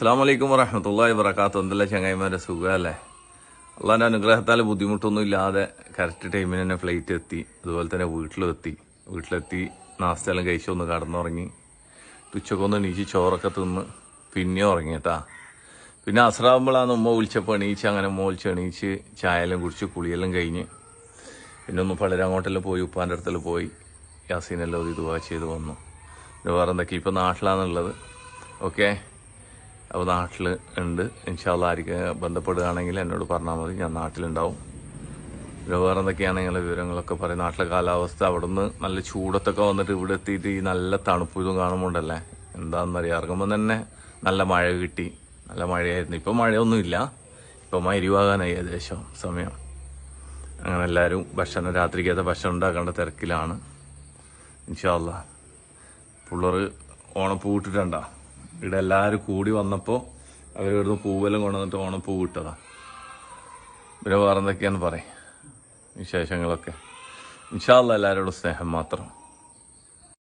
അസ്സലാമു അലൈക്കും വറഹ്മത്തുള്ളാഹി വബറകാതുഹു. എന്തെല്ലാം ചങ്ങായിമാരെ, സുഖമല്ലേ? അള്ളാൻ്റെ അനുഗ്രഹത്താൽ ബുദ്ധിമുട്ടൊന്നും ഇല്ലാതെ കറക്റ്റ് ടൈമിന് തന്നെ ഫ്ലൈറ്റ് എത്തി. അതുപോലെ തന്നെ വീട്ടിലെത്തി നാസ്തെല്ലാം കഴിച്ചൊന്ന് കടന്നുറങ്ങി. ഉച്ചക്കൊന്ന് എണീച്ച് ചോറൊക്കെ തിന്ന് പിന്നെ ഉറങ്ങി കേട്ടാ. പിന്നെ അസ്രാവുമ്പോഴാണ് ഉമ്മ വിളിച്ചപ്പോൾ എണീച്ച്, അങ്ങനെ ഉമ്മ എണീച്ച് ചായയെല്ലാം കുടിച്ച് കുളിയെല്ലാം കഴിഞ്ഞ് പിന്നെ ഒന്ന് പലരും അങ്ങോട്ടെല്ലാം പോയി, ഉപ്പാൻ്റെ അടുത്തെല്ലാം പോയി യാസീനെല്ലാം ഒരു ദുആ ചെയ്ത് വന്നു. പിന്നെ വേറെ എന്തൊക്കെ ഇപ്പോൾ നാട്ടിലാണുള്ളത്. ഓക്കെ, അപ്പോൾ നാട്ടിൽ ഉണ്ട്. ഇൻഷാ അല്ലാഹ് ആർക്കും ബന്ധപ്പെടുകയാണെങ്കിൽ എന്നോട് പറഞ്ഞാൽ മതി, ഞാൻ നാട്ടിലുണ്ടാവും. പിന്നെ വേറെ എന്തൊക്കെയാണെങ്കിൽ വിവരങ്ങളൊക്കെ പറയും. നാട്ടിലെ കാലാവസ്ഥ അവിടെ നിന്ന് നല്ല ചൂടത്തൊക്കെ വന്നിട്ട് ഇവിടെ എത്തിയിട്ട് ഈ നല്ല തണുപ്പ് ഇതും കാണുമ്പോണ്ടല്ലേ എന്താണെന്നറിയാം. ഇറങ്ങുമ്പോൾ തന്നെ നല്ല മഴ കിട്ടി, നല്ല മഴയായിരുന്നു. ഇപ്പം മഴയൊന്നുമില്ല, ഇപ്പം മരിവാകാനായി ഏകദേശം സമയം. അങ്ങനെ എല്ലാവരും രാത്രിക്കകത്തെ ഭക്ഷണം ഉണ്ടാക്കേണ്ട തിരക്കിലാണ്. ഇൻഷാ അല്ലാഹ് പിള്ളേർ ഓണപ്പൂ ഇട്ടിട്ടുണ്ടാ. ഇവിടെ എല്ലാവരും കൂടി വന്നപ്പോൾ അവരിവിടുന്ന് പൂവെല്ലാം കൊണ്ടുവന്നിട്ട് ഓണപ്പൂ ഇട്ടതാ. പിന്നെ വേറെ എന്തൊക്കെയാന്ന് പറയും വിശേഷങ്ങളൊക്കെ. ഇൻഷാ അല്ലാഹ് എല്ലാവരോടും സ്നേഹം മാത്രം.